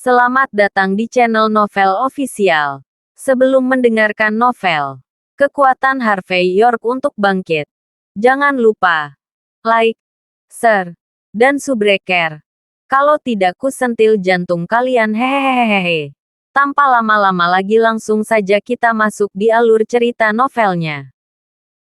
Selamat datang di channel Novel Official. Sebelum mendengarkan novel, kekuatan Harvey York untuk bangkit, jangan lupa like, share, dan subscribe. Kalau tidak kusentil jantung kalian hehehehe. Tanpa lama-lama lagi langsung saja kita masuk di alur cerita novelnya.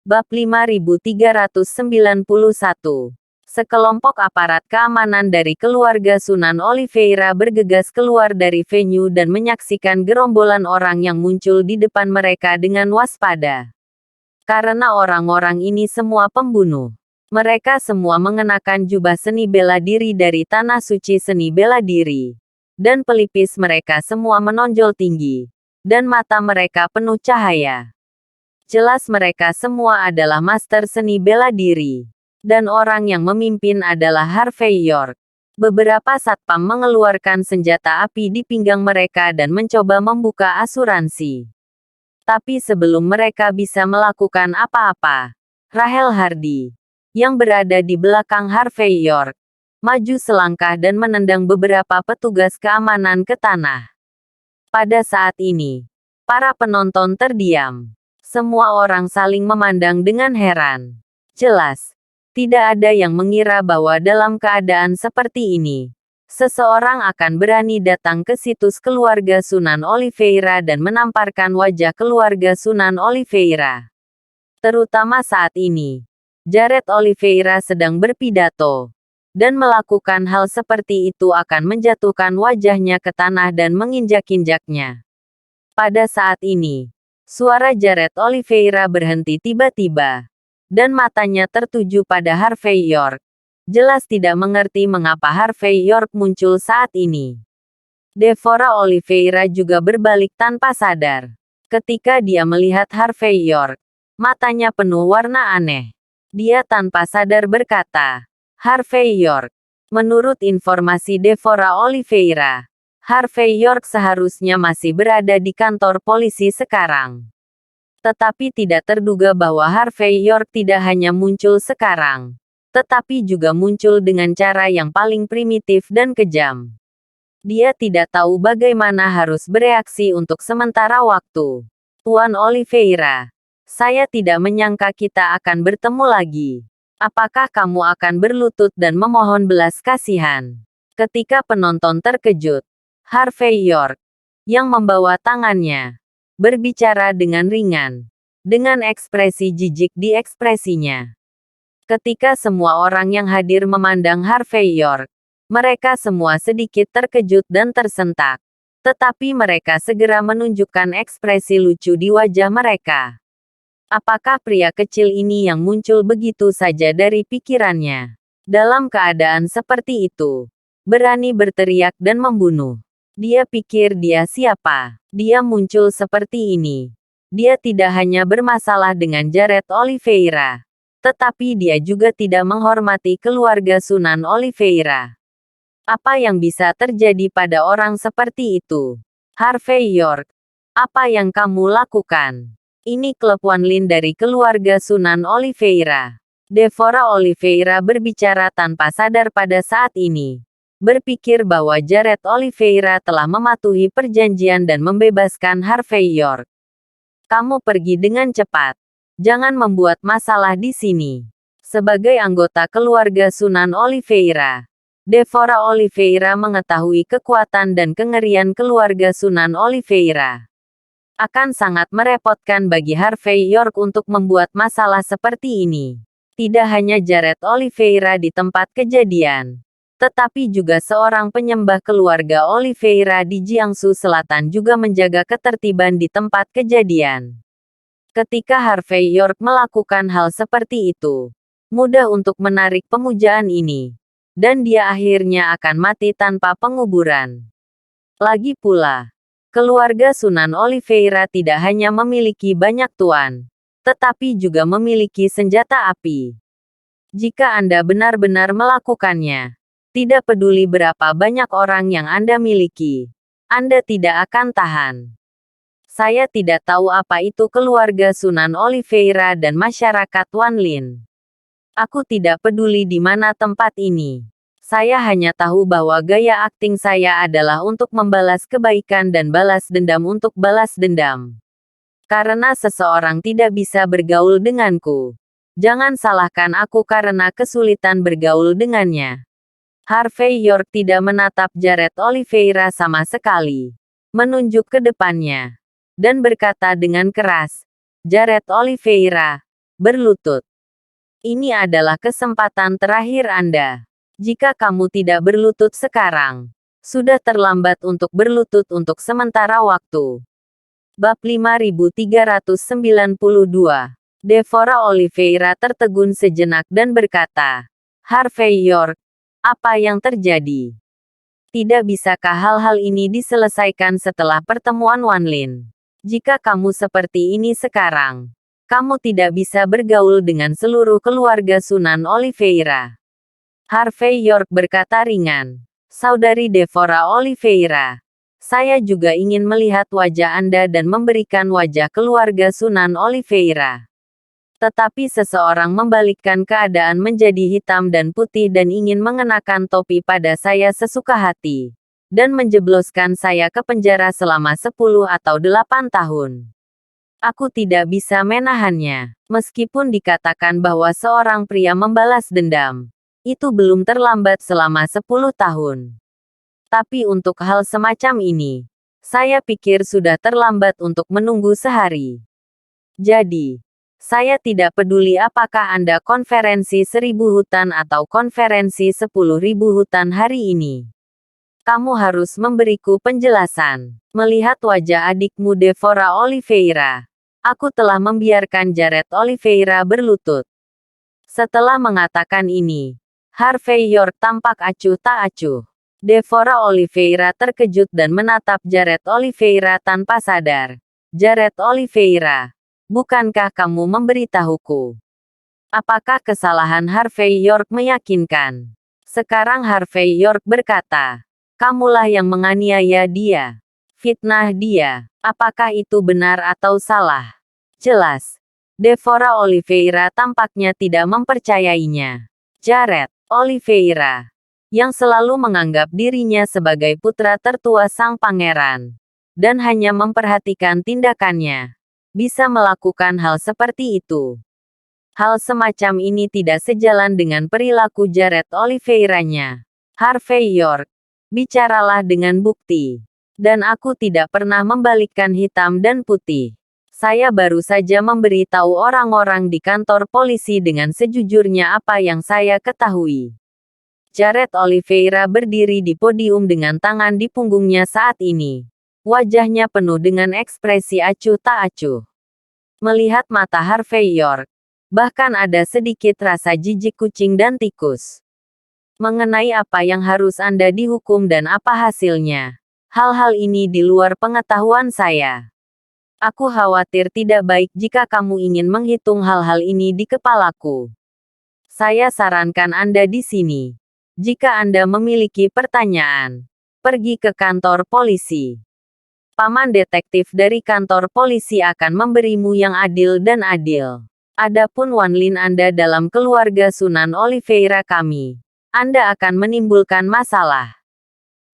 Bab 5391. Sekelompok aparat keamanan dari keluarga Sunan Oliveira bergegas keluar dari venue dan menyaksikan gerombolan orang yang muncul di depan mereka dengan waspada. Karena orang-orang ini semua pembunuh. Mereka semua mengenakan jubah seni bela diri dari Tanah Suci Seni Bela Diri. Dan pelipis mereka semua menonjol tinggi. Dan mata mereka penuh cahaya. Jelas mereka semua adalah master seni bela diri. Dan orang yang memimpin adalah Harvey York. Beberapa satpam mengeluarkan senjata api di pinggang mereka dan mencoba membuka asuransi. Tapi sebelum mereka bisa melakukan apa-apa, Rahel Hardy, yang berada di belakang Harvey York, maju selangkah dan menendang beberapa petugas keamanan ke tanah. Pada saat ini, para penonton terdiam. Semua orang saling memandang dengan heran. Jelas, tidak ada yang mengira bahwa dalam keadaan seperti ini, seseorang akan berani datang ke situs keluarga Sunan Oliveira dan menamparkan wajah keluarga Sunan Oliveira. Terutama saat ini, Jared Oliveira sedang berpidato. Dan melakukan hal seperti itu akan menjatuhkan wajahnya ke tanah dan menginjak-injaknya. Pada saat ini, suara Jared Oliveira berhenti tiba-tiba. Dan matanya tertuju pada Harvey York. Jelas tidak mengerti mengapa Harvey York muncul saat ini. Devorah Oliveira juga berbalik tanpa sadar. Ketika dia melihat Harvey York, matanya penuh warna aneh. Dia tanpa sadar berkata, Harvey York. Menurut informasi Devorah Oliveira, Harvey York seharusnya masih berada di kantor polisi sekarang. Tetapi tidak terduga bahwa Harvey York tidak hanya muncul sekarang, tetapi juga muncul dengan cara yang paling primitif dan kejam. Dia tidak tahu bagaimana harus bereaksi untuk sementara waktu. Tuan Oliveira, saya tidak menyangka kita akan bertemu lagi. Apakah kamu akan berlutut dan memohon belas kasihan? Ketika penonton terkejut, Harvey York, yang membawa tangannya, berbicara dengan ringan, dengan ekspresi jijik di ekspresinya. Ketika semua orang yang hadir memandang Harvey York, mereka semua sedikit terkejut dan tersentak. Tetapi mereka segera menunjukkan ekspresi lucu di wajah mereka. Apakah pria kecil ini yang muncul begitu saja dari pikirannya? Dalam keadaan seperti itu, berani berteriak dan membunuh. Dia pikir dia siapa? Dia muncul seperti ini. Dia tidak hanya bermasalah dengan Jared Oliveira, tetapi dia juga tidak menghormati keluarga Sunan Oliveira. Apa yang bisa terjadi pada orang seperti itu? Harvey York, apa yang kamu lakukan? Ini klub Wanlin dari keluarga Sunan Oliveira. Devorah Oliveira berbicara tanpa sadar pada saat ini. Berpikir bahwa Jared Oliveira telah mematuhi perjanjian dan membebaskan Harvey York. Kamu pergi dengan cepat. Jangan membuat masalah di sini. Sebagai anggota keluarga Sunan Oliveira, Devorah Oliveira mengetahui kekuatan dan kengerian keluarga Sunan Oliveira. Akan sangat merepotkan bagi Harvey York untuk membuat masalah seperti ini. Tidak hanya Jared Oliveira di tempat kejadian, tetapi juga seorang penyembah keluarga Oliveira di Jiangsu Selatan juga menjaga ketertiban di tempat kejadian. Ketika Harvey York melakukan hal seperti itu, mudah untuk menarik pemujaan ini. Dan dia akhirnya akan mati tanpa penguburan. Lagi pula, keluarga Sunan Oliveira tidak hanya memiliki banyak tuan, tetapi juga memiliki senjata api. Jika Anda benar-benar melakukannya, tidak peduli berapa banyak orang yang Anda miliki, Anda tidak akan tahan. Saya tidak tahu apa itu keluarga Sunan Oliveira dan masyarakat Wanlin. Aku tidak peduli di mana tempat ini. Saya hanya tahu bahwa gaya akting saya adalah untuk membalas kebaikan dan balas dendam untuk balas dendam. Karena seseorang tidak bisa bergaul denganku. Jangan salahkan aku karena kesulitan bergaul dengannya. Harvey York tidak menatap Jared Oliveira sama sekali. Menunjuk ke depannya. Dan berkata dengan keras, Jared Oliveira, berlutut. Ini adalah kesempatan terakhir Anda. Jika kamu tidak berlutut sekarang, sudah terlambat untuk berlutut untuk sementara waktu. Bab 5392. Devora Oliveira tertegun sejenak dan berkata, Harvey York, apa yang terjadi? Tidak bisakah hal-hal ini diselesaikan setelah pertemuan Wanlin? Jika kamu seperti ini sekarang, kamu tidak bisa bergaul dengan seluruh keluarga Sunan Oliveira. Harvey York berkata ringan. Saudari Devora Oliveira, saya juga ingin melihat wajah Anda dan memberikan wajah keluarga Sunan Oliveira. Tetapi seseorang membalikkan keadaan menjadi hitam dan putih dan ingin mengenakan topi pada saya sesuka hati. Dan menjebloskan saya ke penjara selama 10 atau 8 tahun. Aku tidak bisa menahannya. Meskipun dikatakan bahwa seorang pria membalas dendam, itu belum terlambat selama 10 tahun. Tapi untuk hal semacam ini, saya pikir sudah terlambat untuk menunggu sehari. Jadi, saya tidak peduli apakah Anda konferensi 1000 hutan atau konferensi 10.000 hutan hari ini. Kamu harus memberiku penjelasan. Melihat wajah adikmu Devora Oliveira, aku telah membiarkan Jared Oliveira berlutut. Setelah mengatakan ini, Harvey York tampak acuh tak acuh. Devora Oliveira terkejut dan menatap Jared Oliveira tanpa sadar. Jared Oliveira, bukankah kamu memberitahuku? Apakah kesalahan Harvey York meyakinkan? Sekarang Harvey York berkata, kamulah yang menganiaya dia. Fitnah dia. Apakah itu benar atau salah? Jelas. Devora Oliveira tampaknya tidak mempercayainya. Jared Oliveira, yang selalu menganggap dirinya sebagai putra tertua sang pangeran, dan hanya memperhatikan tindakannya, bisa melakukan hal seperti itu. Hal semacam ini tidak sejalan dengan perilaku Jared Oliveiranya. Harvey York, bicaralah dengan bukti. Dan aku tidak pernah membalikkan hitam dan putih. Saya baru saja memberitahu orang-orang di kantor polisi dengan sejujurnya apa yang saya ketahui. Jared Oliveira berdiri di podium dengan tangan di punggungnya saat ini. Wajahnya penuh dengan ekspresi acuh tak acuh. Melihat mata Harvey York, bahkan ada sedikit rasa jijik kucing dan tikus. Mengenai apa yang harus Anda dihukum dan apa hasilnya. Hal-hal ini di luar pengetahuan saya. Aku khawatir tidak baik jika kamu ingin menghitung hal-hal ini di kepalaku. Saya sarankan Anda di sini. Jika Anda memiliki pertanyaan, pergi ke kantor polisi. Paman detektif dari kantor polisi akan memberimu yang adil dan adil. Adapun Wanlin Anda dalam keluarga Sunan Oliveira kami, Anda akan menimbulkan masalah.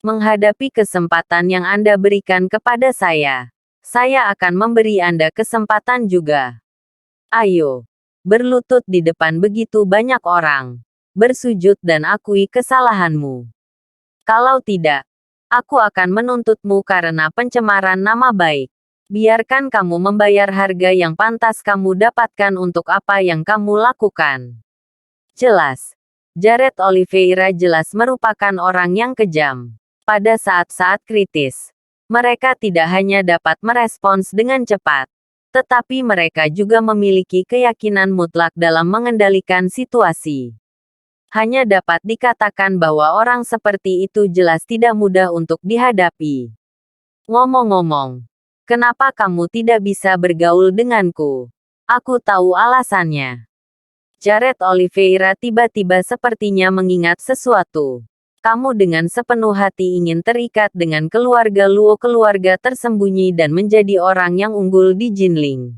Menghadapi kesempatan yang Anda berikan kepada saya akan memberi Anda kesempatan juga. Ayo, berlutut di depan begitu banyak orang. Bersujud dan akui kesalahanmu. Kalau tidak, aku akan menuntutmu karena pencemaran nama baik. Biarkan kamu membayar harga yang pantas kamu dapatkan untuk apa yang kamu lakukan. Jelas. Jared Oliveira jelas merupakan orang yang kejam. Pada saat-saat kritis, mereka tidak hanya dapat merespons dengan cepat, tetapi mereka juga memiliki keyakinan mutlak dalam mengendalikan situasi. Hanya dapat dikatakan bahwa orang seperti itu jelas tidak mudah untuk dihadapi. Ngomong-ngomong, kenapa kamu tidak bisa bergaul denganku? Aku tahu alasannya. Jared Oliveira tiba-tiba sepertinya mengingat sesuatu. Kamu dengan sepenuh hati ingin terikat dengan keluarga Luo, keluarga tersembunyi dan menjadi orang yang unggul di Jinling.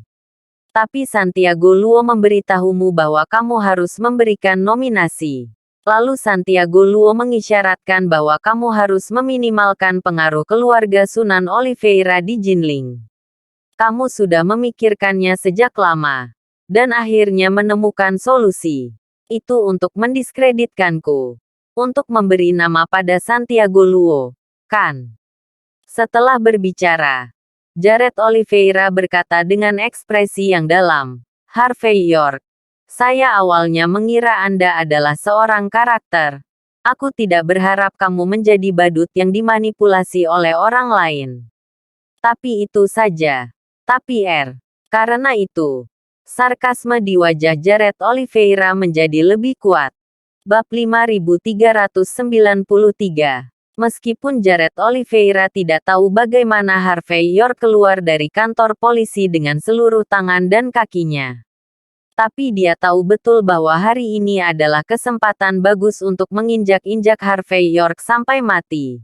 Tapi Santiago Luo memberitahumu bahwa kamu harus memberikan nominasi. Lalu Santiago Luo mengisyaratkan bahwa kamu harus meminimalkan pengaruh keluarga Sunan Oliveira di Jinling. Kamu sudah memikirkannya sejak lama. Dan akhirnya menemukan solusi. Itu untuk mendiskreditkanku. Untuk memberi nama pada Santiago Luo, kan? Setelah berbicara, Jared Oliveira berkata dengan ekspresi yang dalam, Harvey York, saya awalnya mengira Anda adalah seorang karakter. Aku tidak berharap kamu menjadi badut yang dimanipulasi oleh orang lain. Tapi itu saja. Tapi karena itu, sarkasme di wajah Jared Oliveira menjadi lebih kuat. Bab 5393. Meskipun Jared Oliveira tidak tahu bagaimana Harvey York keluar dari kantor polisi dengan seluruh tangan dan kakinya. Tapi dia tahu betul bahwa hari ini adalah kesempatan bagus untuk menginjak-injak Harvey York sampai mati.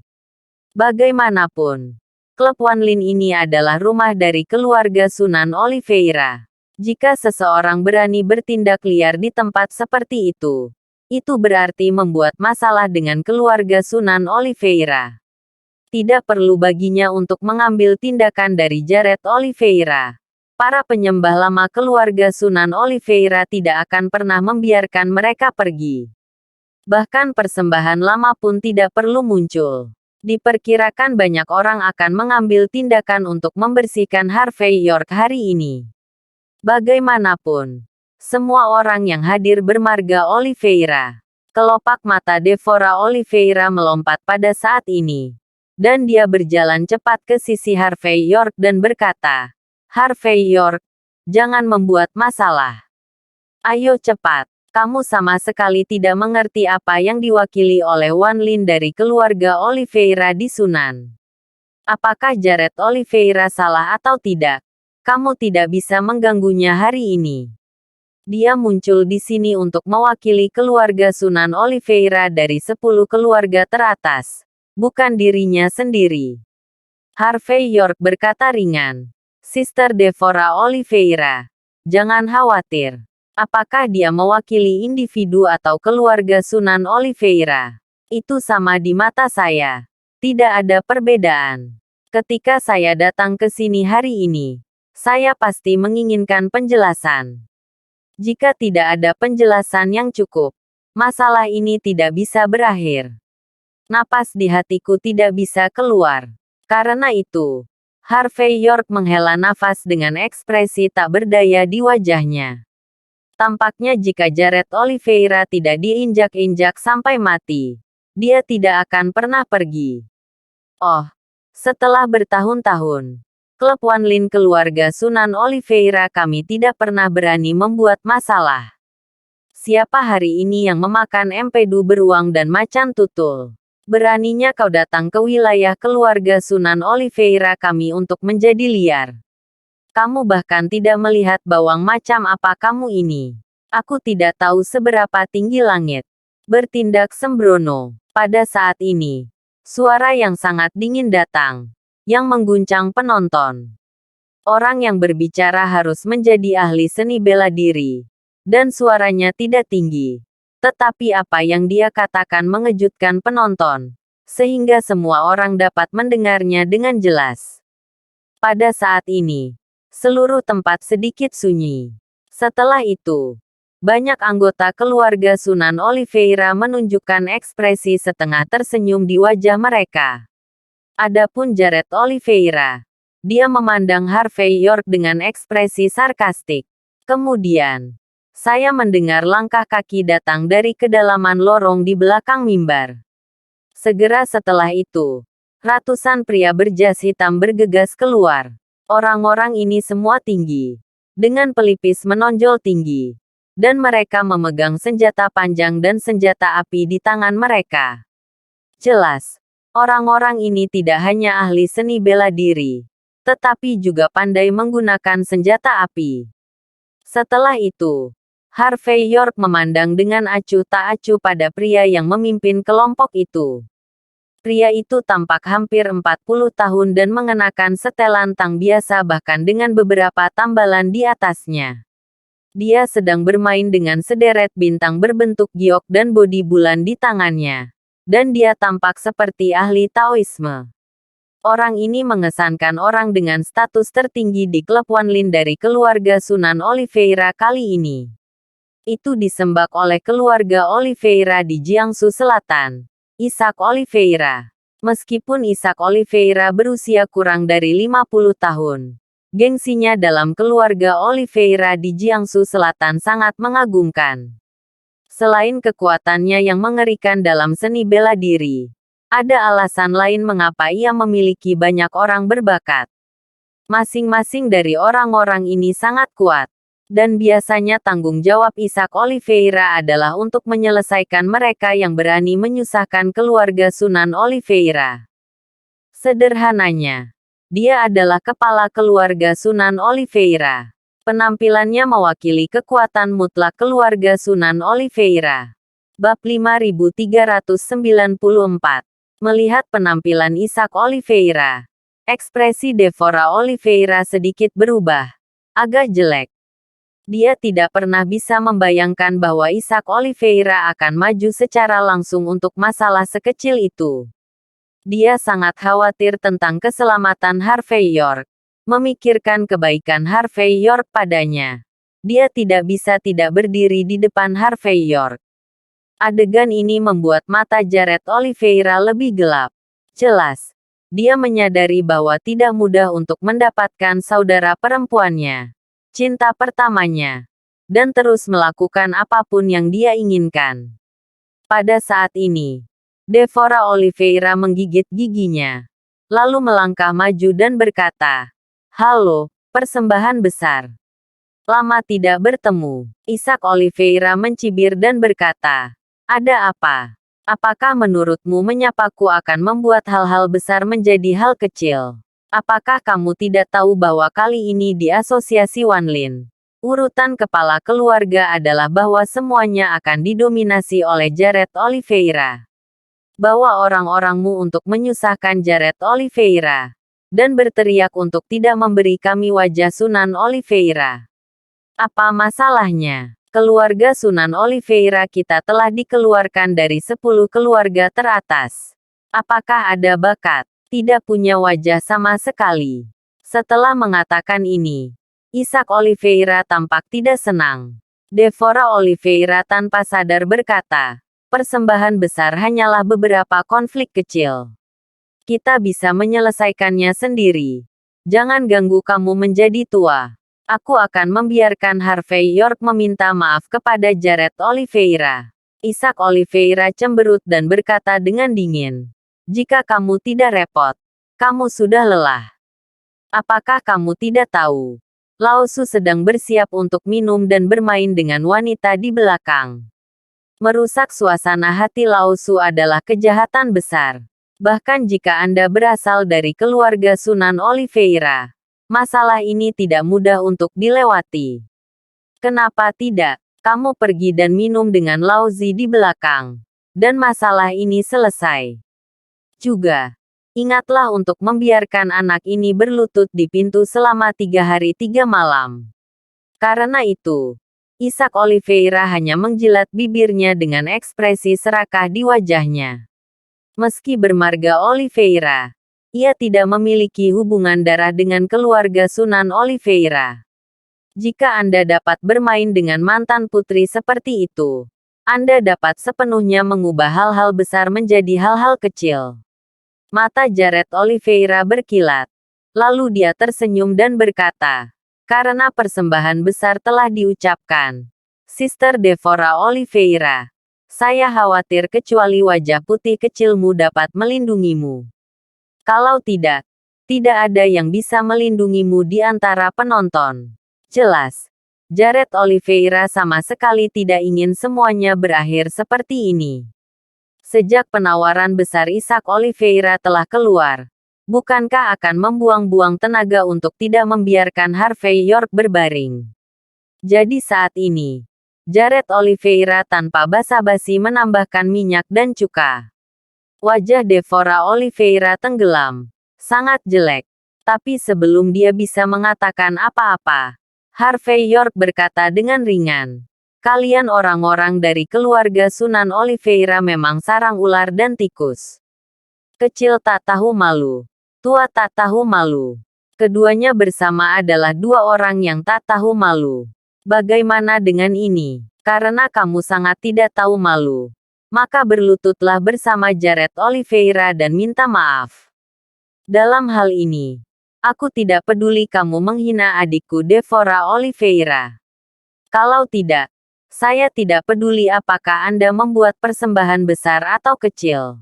Bagaimanapun, klub Wanlin ini adalah rumah dari keluarga Sunan Oliveira. Jika seseorang berani bertindak liar di tempat seperti itu berarti membuat masalah dengan keluarga Sunan Oliveira. Tidak perlu baginya untuk mengambil tindakan dari Jared Oliveira. Para penyembah lama keluarga Sunan Oliveira tidak akan pernah membiarkan mereka pergi. Bahkan persembahan lama pun tidak perlu muncul. Diperkirakan banyak orang akan mengambil tindakan untuk membersihkan Harvey York hari ini. Bagaimanapun, semua orang yang hadir bermarga Oliveira. Kelopak mata Devora Oliveira melompat pada saat ini. Dan dia berjalan cepat ke sisi Harvey York dan berkata, Harvey York, jangan membuat masalah. Ayo cepat, kamu sama sekali tidak mengerti apa yang diwakili oleh Wanlin dari keluarga Oliveira di Sunan. Apakah Jared Oliveira salah atau tidak? Kamu tidak bisa mengganggunya hari ini. Dia muncul di sini untuk mewakili keluarga Sunan Oliveira dari 10 keluarga teratas, bukan dirinya sendiri. Harvey York berkata ringan. Sister Devora Oliveira, jangan khawatir. Apakah dia mewakili individu atau keluarga Sunan Oliveira? Itu sama di mata saya. Tidak ada perbedaan. Ketika saya datang ke sini hari ini, saya pasti menginginkan penjelasan. Jika tidak ada penjelasan yang cukup, masalah ini tidak bisa berakhir. Napas di hatiku tidak bisa keluar. Karena itu, Harvey York menghela nafas dengan ekspresi tak berdaya di wajahnya. Tampaknya jika Jared Oliveira tidak diinjak-injak sampai mati, dia tidak akan pernah pergi. Oh, setelah bertahun-tahun, klub Wanlin keluarga Sunan Oliveira kami tidak pernah berani membuat masalah. Siapa hari ini yang memakan empedu beruang dan macan tutul? Beraninya kau datang ke wilayah keluarga Sunan Oliveira kami untuk menjadi liar. Kamu bahkan tidak melihat bawang macam apa kamu ini. Aku tidak tahu seberapa tinggi langit. Bertindak sembrono. Pada saat ini, suara yang sangat dingin datang, yang mengguncang penonton. Orang yang berbicara harus menjadi ahli seni bela diri. Dan suaranya tidak tinggi. Tetapi apa yang dia katakan mengejutkan penonton, sehingga semua orang dapat mendengarnya dengan jelas. Pada saat ini, seluruh tempat sedikit sunyi. Setelah itu, banyak anggota keluarga Sunan Oliveira menunjukkan ekspresi setengah tersenyum di wajah mereka. Adapun Jared Oliveira, dia memandang Harvey York dengan ekspresi sarkastik. Kemudian, saya mendengar langkah kaki datang dari kedalaman lorong di belakang mimbar. Segera setelah itu, ratusan pria berjas hitam bergegas keluar. Orang-orang ini semua tinggi, dengan pelipis menonjol tinggi, dan mereka memegang senjata panjang dan senjata api di tangan mereka. Jelas, orang-orang ini tidak hanya ahli seni bela diri, tetapi juga pandai menggunakan senjata api. Setelah itu, Harvey York memandang dengan acuh tak acuh pada pria yang memimpin kelompok itu. Pria itu tampak hampir 40 tahun dan mengenakan setelan tang biasa bahkan dengan beberapa tambalan di atasnya. Dia sedang bermain dengan sederet bintang berbentuk giok dan bodi bulan di tangannya. Dan dia tampak seperti ahli Taoisme. Orang ini mengesankan orang dengan status tertinggi di klub Wanlin dari keluarga Sunan Oliveira kali ini. Itu disembah oleh keluarga Oliveira di Jiangsu Selatan. Isaac Oliveira. Meskipun Isaac Oliveira berusia kurang dari 50 tahun, gengsinya dalam keluarga Oliveira di Jiangsu Selatan sangat mengagumkan. Selain kekuatannya yang mengerikan dalam seni bela diri, ada alasan lain mengapa ia memiliki banyak orang berbakat. Masing-masing dari orang-orang ini sangat kuat, dan biasanya tanggung jawab Isaac Oliveira adalah untuk menyelesaikan mereka yang berani menyusahkan keluarga Sunan Oliveira. Sederhananya, dia adalah kepala keluarga Sunan Oliveira. Penampilannya mewakili kekuatan mutlak keluarga Sunan Oliveira. Bab 5394. Melihat penampilan Isaac Oliveira, ekspresi Devora Oliveira sedikit berubah. Agak jelek. Dia tidak pernah bisa membayangkan bahwa Isaac Oliveira akan maju secara langsung untuk masalah sekecil itu. Dia sangat khawatir tentang keselamatan Harvey York. Memikirkan kebaikan Harvey York padanya. Dia tidak bisa tidak berdiri di depan Harvey York. Adegan ini membuat mata Jared Oliveira lebih gelap. Jelas, dia menyadari bahwa tidak mudah untuk mendapatkan saudara perempuannya, cinta pertamanya, dan terus melakukan apapun yang dia inginkan. Pada saat ini, Devora Oliveira menggigit giginya, lalu melangkah maju dan berkata, "Halo, persembahan besar. Lama tidak bertemu." Isaac Oliveira mencibir dan berkata, "Ada apa? Apakah menurutmu menyapaku akan membuat hal-hal besar menjadi hal kecil? Apakah kamu tidak tahu bahwa kali ini di Asosiasi Wanlin, urutan kepala keluarga adalah bahwa semuanya akan didominasi oleh Jared Oliveira? Bawa orang-orangmu untuk menyusahkan Jared Oliveira, dan berteriak untuk tidak memberi kami wajah Sunan Oliveira. Apa masalahnya? Keluarga Sunan Oliveira kita telah dikeluarkan dari 10 keluarga teratas. Apakah ada bakat? Tidak punya wajah sama sekali." Setelah mengatakan ini, Isaac Oliveira tampak tidak senang. Devora Oliveira tanpa sadar berkata, "Persembahan besar hanyalah beberapa konflik kecil. Kita bisa menyelesaikannya sendiri. Jangan ganggu kamu menjadi tua." Aku akan membiarkan Harvey York meminta maaf kepada Jared Oliveira. Isaac Oliveira cemberut dan berkata dengan dingin, "Jika kamu tidak repot, kamu sudah lelah. Apakah kamu tidak tahu? Lao Su sedang bersiap untuk minum dan bermain dengan wanita di belakang." Merusak suasana hati Lao Su adalah kejahatan besar. Bahkan jika Anda berasal dari keluarga Sunan Oliveira, masalah ini tidak mudah untuk dilewati. Kenapa tidak? Kamu pergi dan minum dengan Lao Zi di belakang, dan masalah ini selesai. Juga, ingatlah untuk membiarkan anak ini berlutut di pintu selama 3 hari 3 malam. Karena itu, Isaac Oliveira hanya menjilat bibirnya dengan ekspresi serakah di wajahnya. Meski bermarga Oliveira, ia tidak memiliki hubungan darah dengan keluarga Sunan Oliveira. Jika Anda dapat bermain dengan mantan putri seperti itu, Anda dapat sepenuhnya mengubah hal-hal besar menjadi hal-hal kecil. Mata Jared Oliveira berkilat. Lalu dia tersenyum dan berkata, "Karena persembahan besar telah diucapkan, Sister Devora Oliveira, saya khawatir kecuali wajah putih kecilmu dapat melindungimu. Kalau tidak, tidak ada yang bisa melindungimu di antara penonton." Jelas, Jared Oliveira sama sekali tidak ingin semuanya berakhir seperti ini. Sejak penawaran besar Isaac Oliveira telah keluar, bukankah akan membuang-buang tenaga untuk tidak membiarkan Harvey York berbaring? Jadi saat ini, Jared Oliveira tanpa basa-basi menambahkan minyak dan cuka. Wajah Devora Oliveira tenggelam. Sangat jelek. Tapi sebelum dia bisa mengatakan apa-apa, Harvey York berkata dengan ringan. Kalian orang-orang dari keluarga Sunan Oliveira memang sarang ular dan tikus. Kecil tak tahu malu. Tua tak tahu malu. Keduanya bersama adalah dua orang yang tak tahu malu. Bagaimana dengan ini? Karena kamu sangat tidak tahu malu. Maka berlututlah bersama Jared Oliveira dan minta maaf. Dalam hal ini, aku tidak peduli kamu menghina adikku Devora Oliveira. Kalau tidak, saya tidak peduli apakah Anda membuat persembahan besar atau kecil.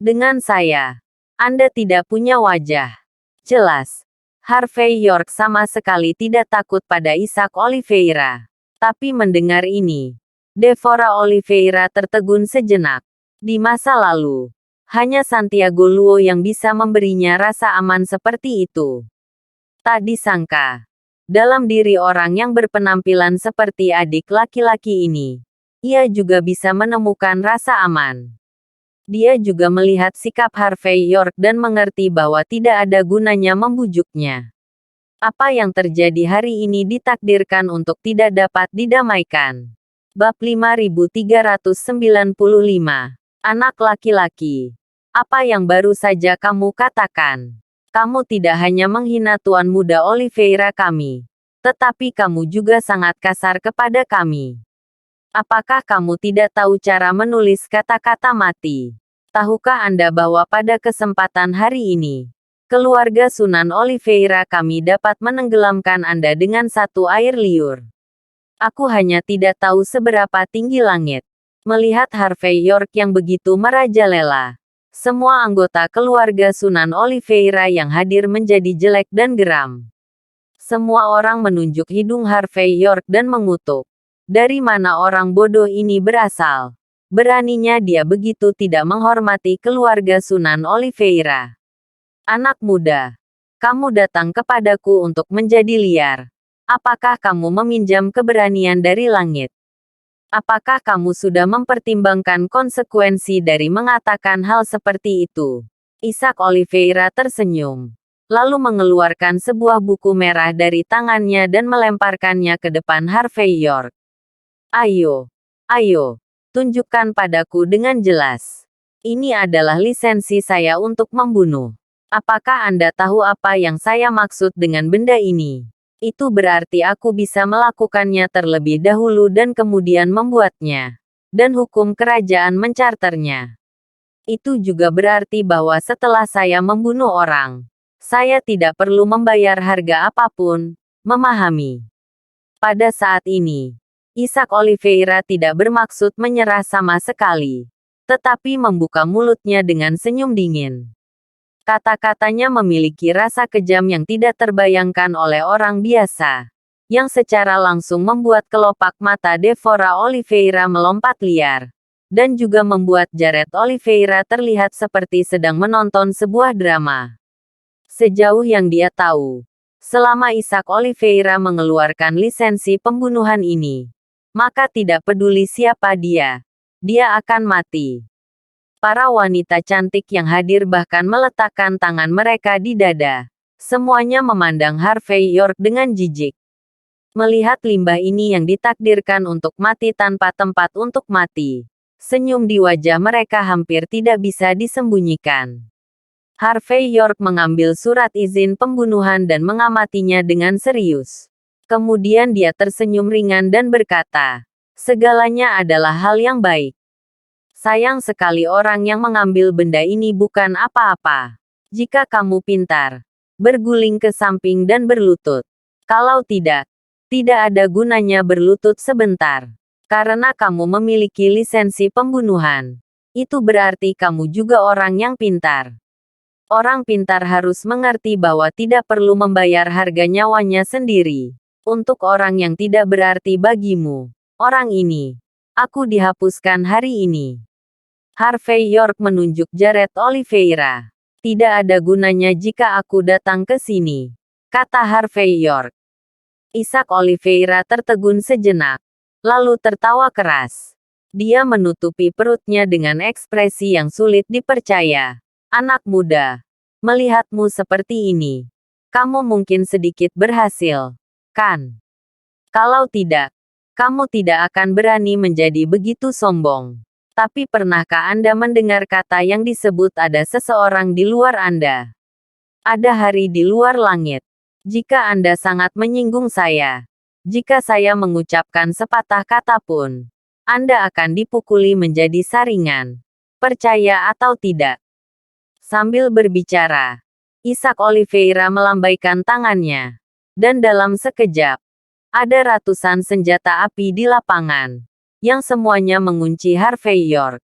Dengan saya, Anda tidak punya wajah. Jelas, Harvey York sama sekali tidak takut pada Isaac Oliveira. Tapi mendengar ini, Devora Oliveira tertegun sejenak. Di masa lalu, hanya Santiago Luo yang bisa memberinya rasa aman seperti itu. Tak disangka, dalam diri orang yang berpenampilan seperti adik laki-laki ini, ia juga bisa menemukan rasa aman. Dia juga melihat sikap Harvey York dan mengerti bahwa tidak ada gunanya membujuknya. Apa yang terjadi hari ini ditakdirkan untuk tidak dapat didamaikan. Bab 5395. Anak laki-laki. Apa yang baru saja kamu katakan? Kamu tidak hanya menghina Tuan Muda Oliveira kami, tetapi kamu juga sangat kasar kepada kami. Apakah kamu tidak tahu cara menulis kata-kata mati? Tahukah Anda bahwa pada kesempatan hari ini, keluarga Sunan Oliveira kami dapat menenggelamkan Anda dengan satu air liur? Aku hanya tidak tahu seberapa tinggi langit. Melihat Harvey York yang begitu merajalela, semua anggota keluarga Sunan Oliveira yang hadir menjadi jelek dan geram. Semua orang menunjuk hidung Harvey York dan mengutuk. Dari mana orang bodoh ini berasal? Beraninya dia begitu tidak menghormati keluarga Sunan Oliveira. Anak muda, kamu datang kepadaku untuk menjadi liar. Apakah kamu meminjam keberanian dari langit? Apakah kamu sudah mempertimbangkan konsekuensi dari mengatakan hal seperti itu? Isaac Oliveira tersenyum, lalu mengeluarkan sebuah buku merah dari tangannya dan melemparkannya ke depan Harvey York. Ayo, tunjukkan padaku dengan jelas. Ini adalah lisensi saya untuk membunuh. Apakah Anda tahu apa yang saya maksud dengan benda ini? Itu berarti aku bisa melakukannya terlebih dahulu dan kemudian membuatnya. Dan hukum kerajaan mencarternya. Itu juga berarti bahwa setelah saya membunuh orang, saya tidak perlu membayar harga apapun, memahami? Pada saat ini, Isaac Oliveira tidak bermaksud menyerah sama sekali, tetapi membuka mulutnya dengan senyum dingin. Kata-katanya memiliki rasa kejam yang tidak terbayangkan oleh orang biasa, yang secara langsung membuat kelopak mata Devora Oliveira melompat liar, dan juga membuat Jared Oliveira terlihat seperti sedang menonton sebuah drama. Sejauh yang dia tahu, selama Isaac Oliveira mengeluarkan lisensi pembunuhan ini, maka tidak peduli siapa dia akan mati. Para wanita cantik yang hadir bahkan meletakkan tangan mereka di dada. Semuanya memandang Harvey York dengan jijik. Melihat limbah ini yang ditakdirkan untuk mati tanpa tempat untuk mati, senyum di wajah mereka hampir tidak bisa disembunyikan. Harvey York mengambil surat izin pembunuhan dan mengamatinya dengan serius. Kemudian dia tersenyum ringan dan berkata, "Segalanya adalah hal yang baik. Sayang sekali orang yang mengambil benda ini bukan apa-apa. Jika kamu pintar, berguling ke samping dan berlutut. Kalau tidak ada gunanya berlutut sebentar. Karena kamu memiliki lisensi pembunuhan. Itu berarti kamu juga orang yang pintar. Orang pintar harus mengerti bahwa tidak perlu membayar harga nyawanya sendiri. Untuk orang yang tidak berarti bagimu, orang ini, aku dihapuskan hari ini." Harvey York menunjuk Jared Oliveira. "Tidak ada gunanya jika aku datang ke sini," kata Harvey York. Isaac Oliveira tertegun sejenak, lalu tertawa keras. Dia menutupi perutnya dengan ekspresi yang sulit dipercaya. "Anak muda, melihatmu seperti ini, kamu mungkin sedikit berhasil, kan?" Kalau tidak, kamu tidak akan berani menjadi begitu sombong. Tapi pernahkah Anda mendengar kata yang disebut ada seseorang di luar Anda? Ada hari di luar langit. Jika Anda sangat menyinggung saya, jika saya mengucapkan sepatah kata pun, Anda akan dipukuli menjadi saringan. Percaya atau tidak? Sambil berbicara, Isaac Oliveira melambaikan tangannya. Dan dalam sekejap, ada ratusan senjata api di lapangan, yang semuanya mengunci Harvey York.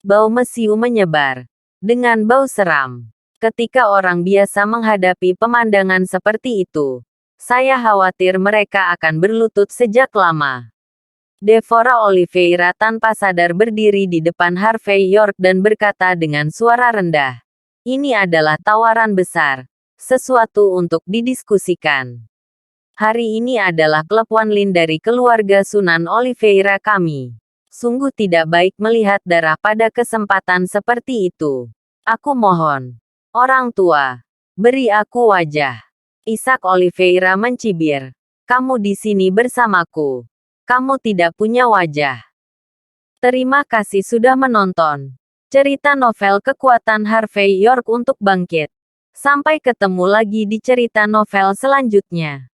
Bau mesiu menyebar, dengan bau seram. Ketika orang biasa menghadapi pemandangan seperti itu, saya khawatir mereka akan berlutut sejak lama. Devorah Oliveira tanpa sadar berdiri di depan Harvey York dan berkata dengan suara rendah, "Ini adalah tawaran besar, sesuatu untuk didiskusikan. Hari ini adalah klub Wanlin dari keluarga Sunan Oliveira kami. Sungguh tidak baik melihat darah pada kesempatan seperti itu. Aku mohon, orang tua, beri aku wajah." Isaac Oliveira mencibir, "Kamu di sini bersamaku. Kamu tidak punya wajah." Terima kasih sudah menonton cerita novel Kekuatan Harvey York untuk Bangkit. Sampai ketemu lagi di cerita novel selanjutnya.